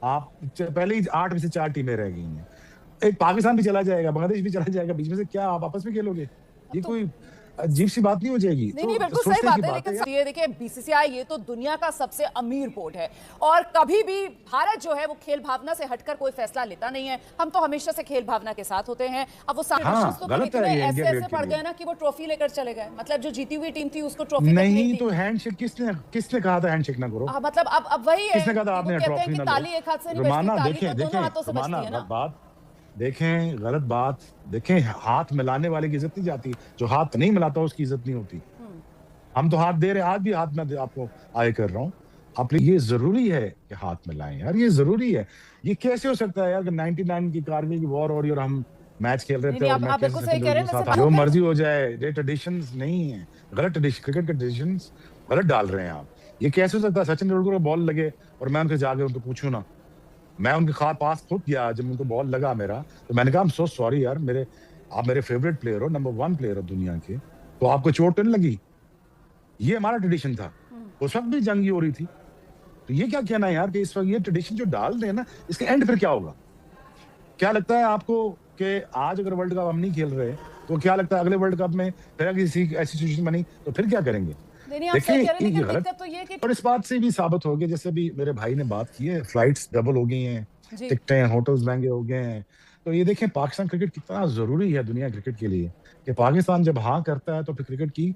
आप पहले ही 8 में से 4 टीमें रह गई हैं। एक पाकिस्तान भी चला जाएगा, बांग्लादेश भी चला जाएगा, बीच में से क्या आप आपस में खेलोगे? ये तो कोई अजीब सी बात नहीं हो जाएगी? नहीं नहीं, तो बिल्कुल सही सोचने बात की है। बात लेकिन है। ये देखिए, बीसीसीआई ये तो दुनिया का सबसे अमीर बोर्ड है और कभी भी भारत जो है वो खेल भावना से हटकर कोई फैसला लेता नहीं है। हम तो हमेशा से खेल भावना के साथ होते हैं। अब वो हाँ, तो गलत इतने है ये ऐसे इंडिया ऐसे गेट के पड़ लिए। गए ना कि वो ट्रॉफी लेकर चले गए। मतलब जो जीती हुई टीम थी उसको ट्रॉफी तक नहीं नहीं दी। तो हैंडशेक किसने कहा था हैंडशेक ना करो? मतलब अब वही है किसने कहा था कि वो आपने कहते हैं ट्रॉफी कि ना लो? ताली एक हाथ से नहीं बजती, रुमाना ताली देखें तो दोनों हाथों से रुमाना बजती है ना। गलत बात देखें, गलत बात देखें। हाथ मिलाने वाले की इज्जत नहीं जाती, जो हाथ नहीं मिलाता उसकी इज्जत नहीं होती। हम तो हाथ दे रहे हैं, आज भी हाथ में आपको आए कर रहा हूँ। आप ये जरूरी है कि हाथ मिलाएं यार, ये जरूरी है। ये कैसे हो सकता है यार कि 99 की कारगिल की वॉर हो रही और हम मैच खेल रहे नहीं थे नहीं, और मैं आप कैसे बिल्कुल सही सचिन कह रहे तेंदुलकर हैं। के साथ जो मर्जी हो जाए। ये ट्रेडिशंस नहीं है, गलत ट्रेडिशन, क्रिकेट के ट्रेडिशंस गलत डाल रहे हैं आप। ये कैसे हो सकता है सचिन तेंदुलकर को बॉल लगे और मैं उनके जाके उनको पूछूं ना? मैं उनके पास खुद गया, जब उनको बॉल लगा मेरा, तो मैंने कहा आई एम सो सॉरी यार, आप मेरे फेवरेट प्लेयर हो, नंबर 1 प्लेयर हो दुनिया के, तो आपको चोट नहीं लगी? ये हमारा ट्रेडिशन था। उस वक्त भी जंग हो रही थी। तो ये क्या कहना है यार कि इस वक्त ये ट्रेडिशन जो डाल रहे हैं ना, इसका एंड फिर क्या होगा? क्या लगता है आपको कि आज अगर वर्ल्ड कप हम नहीं खेल रहे, तो क्या लगता है अगले वर्ल्ड कप में फिर अगर किसी ऐसी सिचुएशन बनी तो फिर क्या करेंगे? नहीं आप सही कह रहे हैं, देखिए ये लेकिन गलत। दिक्कत तो ये है कि और इस बात से भी साबित हो गया, जैसे भी मेरे भाई ने बात की है, फ्लाइट्स डबल हो गई हैं, जी टिकटें, होटल्स महंगे हो गए हैं। तो ये देखें पाकिस्तान क्रिकेट कितना जरूरी है दुनिया क्रिकेट के लिए, कि पाकिस्तान जब हाँ करता है तो फिर क्रिकेट की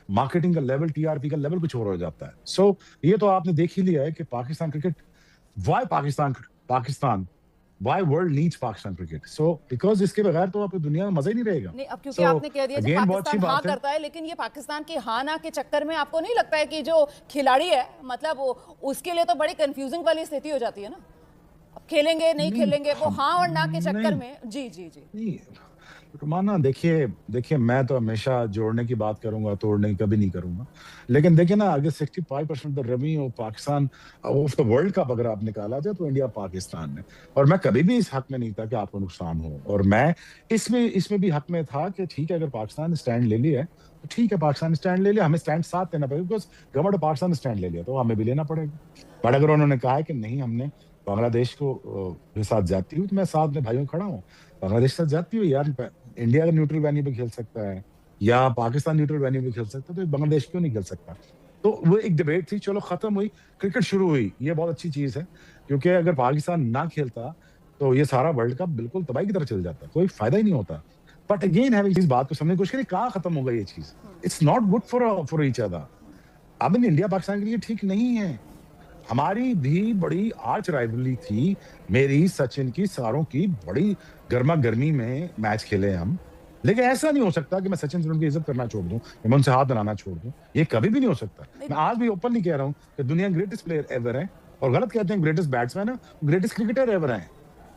मार्केटिंग का लेवल, टीआरपी का लेवल कुछ और हो जाता है। सो ये तो आपने देख ही लिया है कि Pakistan cricket, why Pakistan why world needs Pakistan cricket. So because इसके बगैर तो आपकी दुनिया में मजा ही नहीं रहेगा। नहीं, अब क्योंकि सो आपने कह दिया जब अगेन बहुत अच्छी पाकिस्तान हाँ बात है। करता है, लेकिन ये पाकिस्तान की हाँ ना के चक्कर में आपको नहीं लगता है कि जो खिलाड़ी है मतलब उसके लिए तो बड़ी कंफ्यूजिंग वाली स्थिति हो जाती है ना? अब खेलेंगे नहीं खेलेंगे, वो हाँ और ना के चक्कर नहीं में। जी जी जी। नहीं रुमाना, देखिए मैं तो हमेशा जोड़ने की बात करूंगा, तोड़ने की कभी नहीं करूंगा। लेकिन देखिए ना, अगर 65% of the revenue Pakistan of the world cup अगर आप निकाला जाए तो इंडिया पाकिस्तान है। और मैं कभी भी इस हक में नहीं था कि आपको नुकसान हो, और मैं इसमें भी हक में था कि ठीक है अगर पाकिस्तान स्टैंड ले लिया है तो ठीक है, पाकिस्तान स्टैंड ले लिया, हमें स्टैंड साथ लेना पड़ेगा, because government of Pakistan stand ले लिया तो हमें भी लेना पड़ेगा। बट अगर उन्होंने कहा है कि नहीं, हमने बांग्लादेश को के साथ जाती हुई, तो मैं साथ में भाइयों खड़ा हूँ। बांग्लादेश के साथ जाती हुई यार, इंडिया अगर न्यूट्रल वेन्यू पे खेल सकता है या पाकिस्तान न्यूट्रल वेन्यू पे खेल सकता है, तो बांग्लादेश क्यों नहीं खेल सकता? तो वो एक डिबेट थी, चलो खत्म हुई, क्रिकेट शुरू हुई। ये बहुत अच्छी चीज है, क्योंकि अगर पाकिस्तान ना खेलता तो ये सारा वर्ल्ड कप बिल्कुल तबाही की तरफ चल जाता, कोई फायदा ही नहीं होता। बट अगेन है इस बात को समझने की कोशिश करें, कहाँ खत्म होगा ये चीज? It's not good for each other. अब इंडिया पाकिस्तान के लिए ठीक नहीं है। हमारी भी बड़ी आर्च राइवलरी थी, मेरी सचिन की, सारों की बड़ी गर्मा गर्मी में मैच खेले हम। लेकिन ऐसा नहीं हो सकता कि मैं सचिन तेंदुलकर की इज्जत करना छोड़ दूं या मैं उनसे हाथ बनाना छोड़ दूं। ये कभी भी नहीं हो सकता। मैं आज भी ओपनली कह रहा हूं कि दुनिया ग्रेटेस्ट प्लेयर एवर है, और गलत कहते हैं ग्रेटेस्ट बैट्समैन है, ग्रेटेस्ट क्रिकेटर एवर है।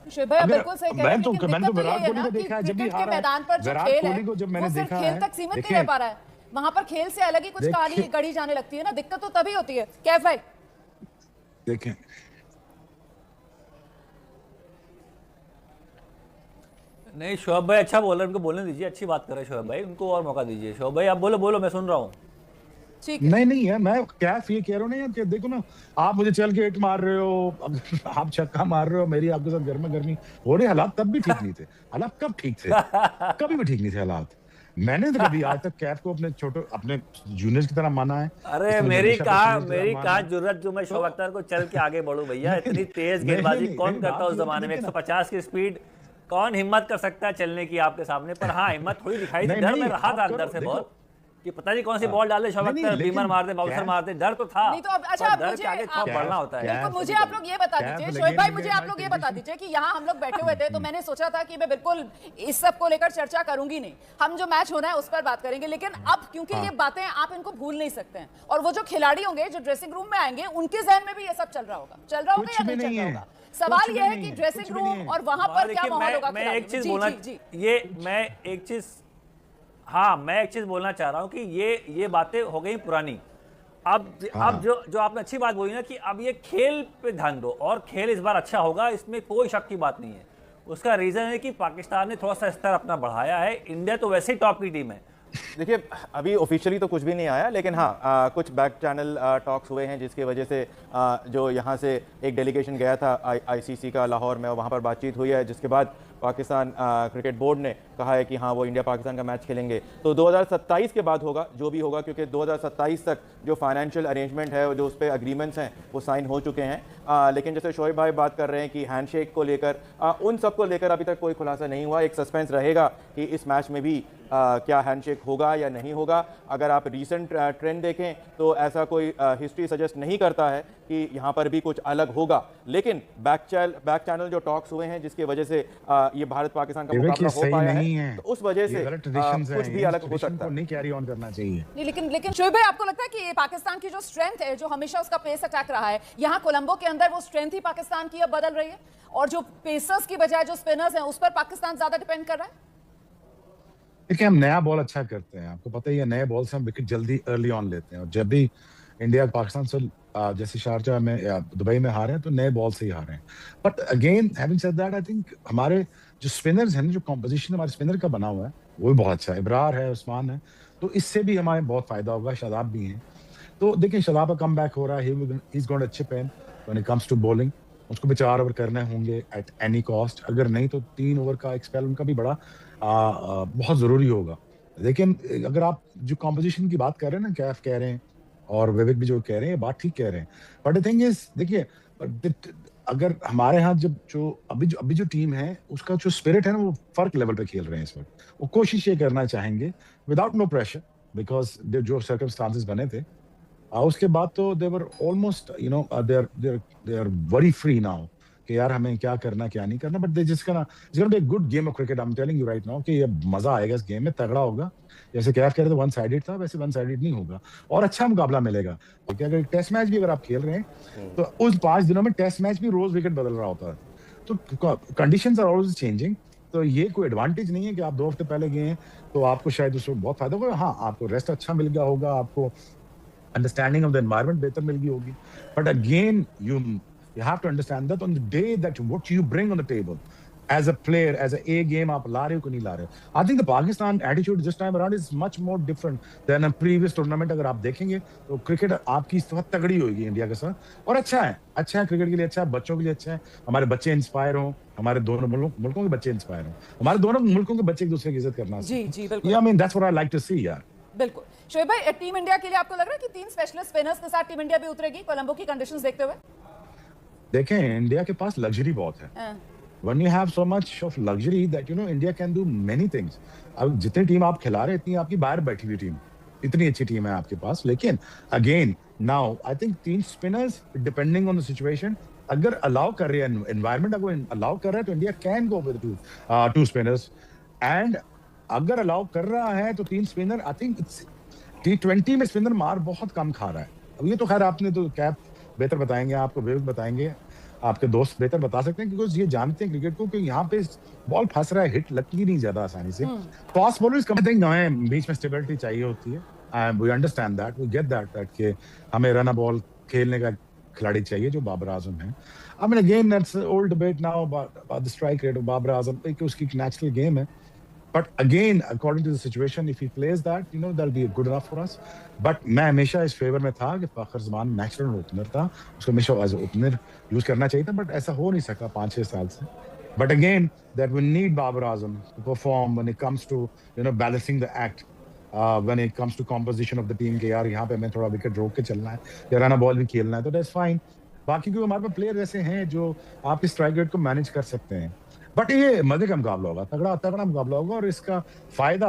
शोएब भाई बिल्कुल सही कह रहे हैं, लेकिन मैंने दिक्कत तो तो विराट यही है कोहली ना को कि देखा है जब भी क्रिकेट के हारा है। मैदान पर जो विराट खेल कोहली को जब है मैंने वो सिर्फ देखा खेल है, तक सीमित नहीं रह पा रहा है। वहां पर खेल से अलग ही कुछ कहानी गढ़ी जाने लगती है ना। दिक्कत तो तभी होती है। कैफ भाई देखें, नहीं शोएब भाई अच्छा बोल रहे हैं, उनको बोलने दीजिए, अच्छी बात कर रहे हैं शोएब भाई, उनको और मौका दीजिए। शोएब भाई आप बोलो बोलो, मैं सुन रहा हूँ। ठीक है। नहीं है, मैं क्या ये कह रहा हूँ ना यार कि देखो ना, आप मुझे चल के हिट मार रहे हो, आप छक्का मार रहे हो, मेरी आपके साथ गर्मा गर्मी हो रही। हालात तब भी ठीक नहीं थे। हालात कब ठीक थे? कभी भी ठीक नहीं थे हालात। मैंने तो कभी आज तक कैफ को अपने जूनियर्स की तरह माना है। अरे मेरी कहा जरूरत जो मैं शोएब अख्तर को चल के आगे बढ़ूं भैया। इतनी तेज गेंदबाजी कौन करता उस जमाने में? 150 की स्पीड कौन हिम्मत कर सकता है चलने की आपके सामने? पर हाँ, हिम्मत थोड़ी दिखाई थी, डर में रहा था अंदर से बहुत कि पता नहीं कौन सी बॉल डाले शोएब अख्तर, बीमर मार दे, बाउंसर मार दे। डर तो था। नहीं तो अब अच्छा, डर के आगे थोड़ा बढ़ना होता है। बिल्कुल। मुझे आप लोग ये बता दीजिए शोएब भाई, मुझे आप लोग ये बता दीजिए कि यहाँ हम लोग बैठे हुए थे तो मैंने सोचा था कि मैं बिल्कुल इस सब को लेकर चर्चा करूंगी नहीं, हम जो मैच होना है उस पर बात करेंगे। लेकिन अब क्योंकि ये बातें आप इनको भूल नहीं सकते हैं, और वो जो खिलाड़ी होंगे जो ड्रेसिंग रूम में आएंगे उनके जहन में भी ये सब चल रहा होगा या नहीं चल रहा होगा। सवाल ये है कि ड्रेसिंग रूम और वहां पर क्या माहौल होगा। मैं एक चीज बोलना, मैं एक चीज बोलना चाह रहा हूं कि ये बातें हो गई पुरानी। अब जो आपने अच्छी बात बोली ना कि अब ये खेल पे ध्यान दो, और खेल इस बार अच्छा होगा, इसमें कोई शक की बात नहीं है। उसका रीजन है कि पाकिस्तान ने थोड़ा सा स्तर अपना बढ़ाया है। इंडिया तो वैसे ही टॉप की टीम है, देखिए अभी ऑफिशियली तो कुछ भी नहीं आया, लेकिन हाँ कुछ बैक चैनल टॉक्स हुए हैं जिसकी वजह से जो यहाँ से एक डेलीगेशन गया था आईसीसी का लाहौर में, वहाँ पर बातचीत हुई है, जिसके बाद पाकिस्तान क्रिकेट बोर्ड ने कहा है कि हाँ वो इंडिया पाकिस्तान का मैच खेलेंगे। तो 2027 के बाद होगा जो भी होगा, क्योंकि 2027 तक जो फाइनेंशियल अरेंजमेंट है, जो उस पर अग्रीमेंट्स हैं वो साइन हो चुके हैं। लेकिन जैसे शोएब भाई बात कर रहे हैं कि हैंडशेक को लेकर, उन सब को लेकर अभी तक कोई खुलासा नहीं हुआ। एक सस्पेंस रहेगा कि इस मैच में भी क्या हैंडशेक होगा या नहीं होगा। अगर आप रीसेंट ट्रेंड देखें तो ऐसा कोई हिस्ट्री सजेस्ट नहीं करता है कि यहाँ पर भी कुछ अलग होगा, लेकिन बैक चैनल जो टॉक्स हुए हैं जिसकी वजह से ये भारत पाकिस्तान का मुकाबला हो पाया है, तो उस वजह से कुछ भी अलग हो सकता है। नहीं कैरी ऑन करना चाहिए। नहीं, लेकिन शोएब भाई, आपको लगता है कि ये पाकिस्तान की जो स्ट्रेंथ है, जो हमेशा उसका पेस अटैक रहा है, यहाँ कोलंबो के अंदर वो स्ट्रेंथ ही पाकिस्तान की अब बदल रही है, और जो पेसर्स की बजाय जो स्पिनर्स हैं उस पर पाकिस्तान ज्यादा डिपेंड कर रहा है? देखिए, हम नया बॉल अच्छा करते हैं, आपको पता ही है, नए बॉल से हम विकेट जल्दी अर्ली ऑन लेते हैं, और जब भी इंडिया पाकिस्तान से जैसे शारजाह में या दुबई में हारे हैं तो नए बॉल से ही हारे हैं। But again having said that, I think हमारे जो स्पिनर्स हैं, जो कॉम्पोजिशन हमारे स्पिनर का बना हुआ है वो भी बहुत अच्छा है। इब्रार है, उस्मान है, तो इससे भी हमारे बहुत फायदा होगा। शादाब भी हैं, तो देखिए शादाब का कम बैक हो रहा है, he is going to chip in when it comes to bowling. उसको भी 4 ओवर करने होंगे एट एनी कॉस्ट, अगर नहीं तो 3 ओवर का एक स्पेल उनका भी बड़ा बहुत जरूरी होगा। लेकिन अगर आप जो कॉम्पोजिशन की बात कर रहे हैं ना, कैफ कह रहे हैं और विवेक भी जो कह रहे हैं, बात ठीक कह रहे हैं, बट द थिंग इज, देखिए अगर हमारे यहाँ जब जो अभी जो टीम है उसका जो स्पिरिट है ना, वो फर्क लेवल पे खेल रहे हैं इस वक्त। वो कोशिश ये करना चाहेंगे विदाउट नो प्रेशर, बिकॉज जो सर्कमस्टांसेस बने थे उसके बाद तो they were almost they are very free now कि यार हमें क्या करना क्या नहीं करना। But they just gonna be a good game of cricket. I am telling you right now कि ये मजा आएगा इस गेम में, तगड़ा होगा। जैसे कैफ कह रहे थे वन साइडेड था, वैसे वन साइडेड नहीं होगा और अच्छा मुकाबला मिलेगा। क्योंकि अगर टेस्ट मैच भी अगर आप खेल रहे हैं तो उस 5 दिनों में टेस्ट मैच भी रोज विकेट बदल रहा होता है, तो कंडीशंस आर ऑलवेज चेंजिंग। तो ये कोई एडवांटेज नहीं है कि आप 2 हफ्ते पहले गए हैं तो आपको शायद उसमें बहुत फायदा होगा। हाँ, आपको रेस्ट अच्छा मिल गया होगा, आपको understanding of the environment बेहतर मिल गई होगी। But again, you have to understand that on the day that what you bring on the table as a player, as a game आप ला रहे हो कि नहीं ला रहे हो। I think the Pakistan attitude this time around is much more different than a previous tournament। अगर आप देखेंगे तो क्रिकेट आपकी इस वक्त तगड़ी होगी इंडिया के साथ, और अच्छा है क्रिकेट के लिए अच्छा है, बच्चों के लिए अच्छा है, हमारे बच्चे इंस्पायर हों, हमारे दोनों मुल्कों के बच्चे इंस्पायर हों, हमारे दोनों मुल्कों के बच्चे एक दूसरे की इज्जत करना। जी बिल्कुल। I mean that's what I like to see यार। बिल्कुल। शोएब भाई, टीम इंडिया के लिए आपको लग रहा है कि 3 स्पेशलिस्ट स्पिनर्स के साथ टीम इंडिया भी उतरेगी कोलंबो की कंडीशंस देखते हुए? देखें, इंडिया के पास लग्जरी बहुत है। When you have so much of luxury that India can do many things। अब जितनी टीम आप खिला रहे हैं इतनी आपकी बाहर बैठी हुई टीम, इतनी अच्छी टीम है आपके पास। लेकिन again now I think 3 spinners depending on the situation, अगर अलाउ कर रहे हैं एनवायरमेंट, अगर अलाउ कर रहा है तो India can go with 2 spinners. And अगर अलाउ कर रहा है तो 3 स्पिनर, आई थिंक T20 में स्पिनर मार बहुत कम खा रहा है। अब ये तो खैर आपने तो कैप बेहतर बताएंगे, आपको विवेक बताएंगे, आपके दोस्त बेहतर बता सकते हैं, क्योंकि ये जानते हैं क्रिकेट को कि यहाँ पे बॉल फंस रहा है, हिट लगती नहीं ज्यादा आसानी से। फास्ट बॉलर्स कहते हैं बीच में स्टेबिलिटी चाहिए होती है। We understand that, we get that कि हमें रन बॉल खेलने का खिलाड़ी चाहिए जो बाबर आजम है। I mean again that's old debate now about the strike rate of Babar Azam, कि उसकी नेचुरल गेम है। But again, according to the situation, if he plays that, that'll be good enough for us. But मैं हमेशा इस favour में था कि फ़खर ज़मान natural opener था, उसको हमेशा एज ओपनर यूज करना चाहिए था, बट ऐसा हो नहीं सका 5-6 साल से। But again, that we need Babar Azam to perform when it comes to balancing the act, when it comes to composition of the team, कि यार यहाँ पे हमें थोड़ा विकेट रोक के चलना है या रन बॉल भी खेलना है, तो that's fine। बाकी क्योंकि हमारे पास प्लेयर ऐसे हैं जो आपके स्ट्राइक रेट को मैनेज कर सकते हैं। बट ये मजे का मुकाबला होगा, तगड़ा मुकाबला होगा, और इसका फायदा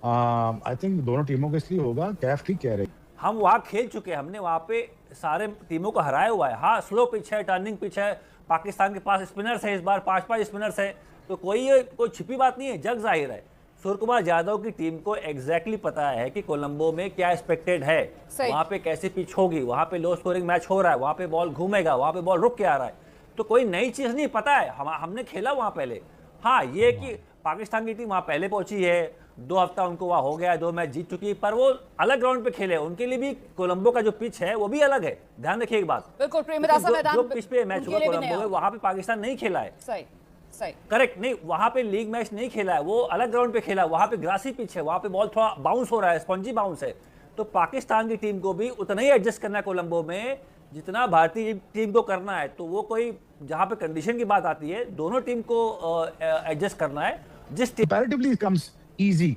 आई थिंक दोनों टीमों को इसलिए होगा। कैफ ठीक कह रहे, हम वहाँ खेल चुके हैं, हमने वहाँ पे सारे टीमों को हराया हुआ है। हाँ, स्लो पिच है, टर्निंग पिच है, पाकिस्तान के पास स्पिनर्स है, इस बार 5 स्पिनर्स है, तो कोई छिपी बात नहीं है, जग जाहिर है। सूर्य कुमार यादव की टीम को एग्जैक्टली पता है कि कोलंबो में क्या एक्सपेक्टेड है, वहाँ पे कैसी पिच होगी, वहाँ पे लो स्कोरिंग मैच हो रहा है, वहाँ पे बॉल घूमेगा, वहाँ पे बॉल रुक के आ रहा है, तो कोई नई चीज़ नहीं पता है। हमने खेला वहाँ पहले। हाँ, ये कि पाकिस्तान की टीम वहाँ पहले पहुंची है, 2 हफ्ता उनको वहाँ हो गया, 2 मैच जीत चुकी है, पर वो अलग ग्राउंड पे खेले, उनके लिए भी कोलंबो का जो पिच है वो भी अलग है। ध्यान रखिए एक बात, बिल्कुल, प्रेमदासा मैदान जो पिच पे मैच हुआ कोलंबो में, वहाँ पे पाकिस्तान नहीं खेला है। सही सही। करेक्ट, नहीं वहां पे लीग मैच नहीं खेला है, वो अलग ग्राउंड पे खेला है, वहां पे ग्रासी पिच है, वहां पे बॉल थोड़ा बाउंस हो रहा है, स्पंजी बाउंस है। तो पाकिस्तान की टीम को भी उतना ही एडजस्ट करना है कोलंबो में जितना भारतीय टीम को करना है। तो वो कोई जहां पे कंडीशन की बात आती है, दोनों टीम को एडजस्ट करना है। जिस comparatively comes easy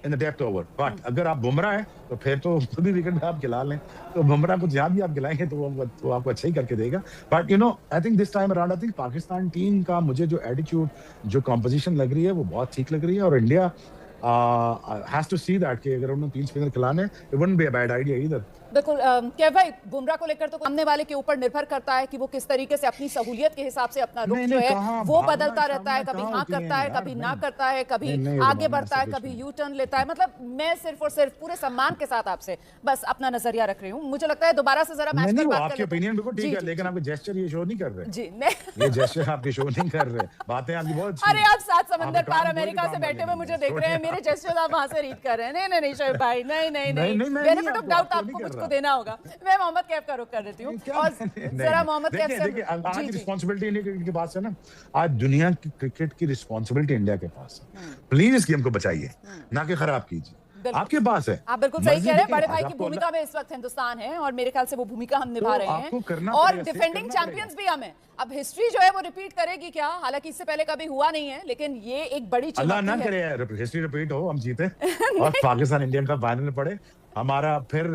in the depth over, but अगर आप बुमराह है तो फिर तो सभी विकेट आप गिला लें, तो बुमराह को जहां भी आप गिलाएंगे तो वो आपको अच्छा ही करके देगा। But you know I think this time around I think Pakistan team का मुझे जो एटीट्यूड, जो कॉम्पोजिशन लग रही है वो बहुत ठीक लग रही है। और India has to see that कि अगर उन्हें 3 स्पिनर खिलाने, it wouldn't be a bad idea either. बिल्कुल। क्या भाई बुमराह को लेकर तो सामने वाले के ऊपर निर्भर करता है कि वो किस तरीके से अपनी सहूलियत के हिसाब से अपना रुख जो है वो बदलता रहता है, कभी हाँ करता है, कभी ना करता है, कभी आगे बढ़ता है, कभी यू टर्न लेता है। मतलब मैं सिर्फ और सिर्फ पूरे सम्मान के साथ आपसे बस अपना नजरिया रख रही हूँ। मुझे लगता है दोबारा से जरा मैच पर बात आपकी ओपिनियन बिल्कुल ठीक है, लेकिन आपके जेस्चर ये शो नहीं कर रहे जी। ये जेस्चर आपके शो नहीं कर रहे, बातें आपकी बहुत। अरे आप 7 समंदर पार अमेरिका से बैठे हुए मुझे देख रहे हैं, मेरे जेस्चर आप वहां से रीड कर रहे हैं। नहीं शोएब भाई, नहीं बेनिफिट ऑफ डाउट आपको मुझको देना होगा। मैं मोहम्मद कैफ का रुख कर देती हूँ और जरा मोहम्मद कैफ से। देखिए आज की रिस्पांसिबिलिटी इंडिया क्रिकेट के पास है ना, आज दुनिया की क्रिकेट की रिस्पांसिबिलिटी इंडिया के पास है। प्लीज इस गेम को बचाइए, ना कि खराब कीजिए, आपके पास है। आप बिल्कुल सही कह रहे हैं। बड़े भाई की भूमिका में इस वक्त हिंदुस्तान है और मेरे ख्याल से वो भूमिका हम निभा रहे हैं और डिफेंडिंग चैंपियंस भी हम हैं। अब हिस्ट्री जो है वो रिपीट करेगी क्या? हालांकि इससे पहले कभी हुआ नहीं है, लेकिन ये एक बड़ी चुनौती है। अल्लाह ना करे हिस्ट्री रिपीट हो, हम जीते और पाकिस्तान इंडिया का फाइनल में पड़े, हमारा फिर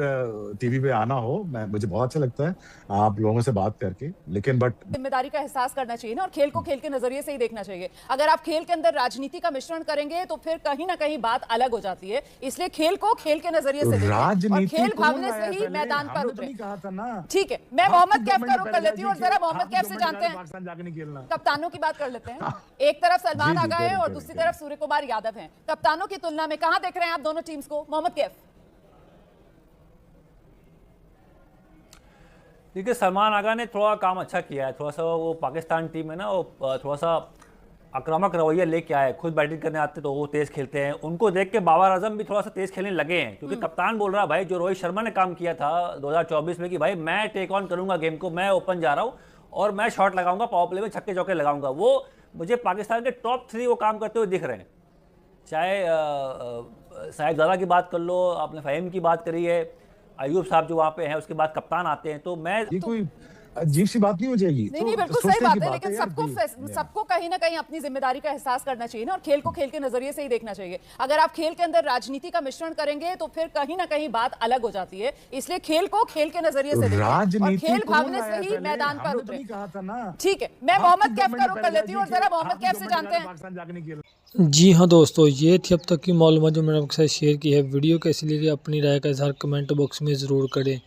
टीवी पे आना हो। मुझे बहुत अच्छा लगता है आप लोगों से बात करके, लेकिन बट जिम्मेदारी का एहसास करना चाहिए ना, और खेल को खेल के नजरिए से ही देखना चाहिए। अगर आप खेल के अंदर राजनीति का मिश्रण करेंगे तो फिर कहीं ना कहीं बात अलग हो जाती है। इसलिए खेल को खेल के नजरिए से देखें और खेल भावने से ही मैदान पर उतरे। ठीक है, मैं मोहम्मद कैफ का रुख कर लेती हूँ और जरा मोहम्मद कैफ से जानते हैं, कप्तानों की बात कर लेते हैं। एक तरफ सलमान आगा है और दूसरी तरफ सूर्य कुमार यादव हैं। कप्तानों की तुलना में कहां देख रहे हैं आप दोनों टीम्स को, मोहम्मद कैफ? देखिए सलमान आगा ने थोड़ा काम अच्छा किया है, थोड़ा सा वो पाकिस्तान टीम है ना, वो थोड़ा सा आक्रामक रवैया लेके आए, खुद बैटिंग करने आते तो वो तेज़ खेलते हैं। उनको देख के बाबर आजम भी थोड़ा सा तेज़ खेलने लगे हैं, क्योंकि कप्तान बोल रहा भाई जो रोहित शर्मा ने काम किया था 2024 में कि भाई मैं टेक ऑन करूंगा गेम को, मैं ओपन जा रहा हूँ और मैं शॉट लगाऊंगा, पावर प्ले में छक्के चौके लगाऊंगा, वो मुझे पाकिस्तान के टॉप 3 वो काम करते हुए दिख रहे हैं। चाहे साहिबजादा की बात कर लो, आपने फ़हीम की बात करी है, अयूब साहब जो वहाँ पे हैं, उसके बाद कप्तान आते हैं, तो मैं ये कोई अजीब सी बात नहीं हो जाएगी। नहीं बिल्कुल सही बात है, लेकिन सबको कहीं ना कहीं अपनी जिम्मेदारी का एहसास करना चाहिए ना, और खेल को खेल के नजरिए से ही देखना चाहिए। अगर आप खेल के अंदर राजनीति का मिश्रण करेंगे तो फिर कहीं ना कहीं बात अलग हो जाती है। इसलिए खेल को खेल के नजरिए से देखें और खेल भावने से ही मैदान पर उतरे। ठीक है, मैं मोहम्मद कैफ का रुख कर लेती हूँ और जरा मोहम्मद कैफ से जानते हैं। जी हाँ दोस्तों, ये थी अब तक की मालूमात जो मैंने आपके साथ शेयर की है। वीडियो कैसी लगी अपनी राय का इज़हार कमेंट बॉक्स में ज़रूर करें।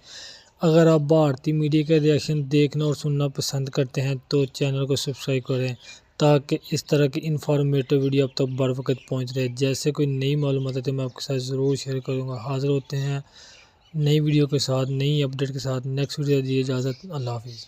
अगर आप भारतीय मीडिया के रिएक्शन देखना और सुनना पसंद करते हैं तो चैनल को सब्सक्राइब करें, ताकि इस तरह की इन्फॉर्मेटिव वीडियो अब तक बर वक्त पहुँच रहे। जैसे कोई नई मालूमात है तो मैं आपके साथ ज़रूर शेयर करूँगा। हाज़िर होते हैं नई वीडियो के साथ, नई अपडेट के साथ। नेक्स्ट वीडियो दीजिए इजाज़त। अल्लाह हाफिज़।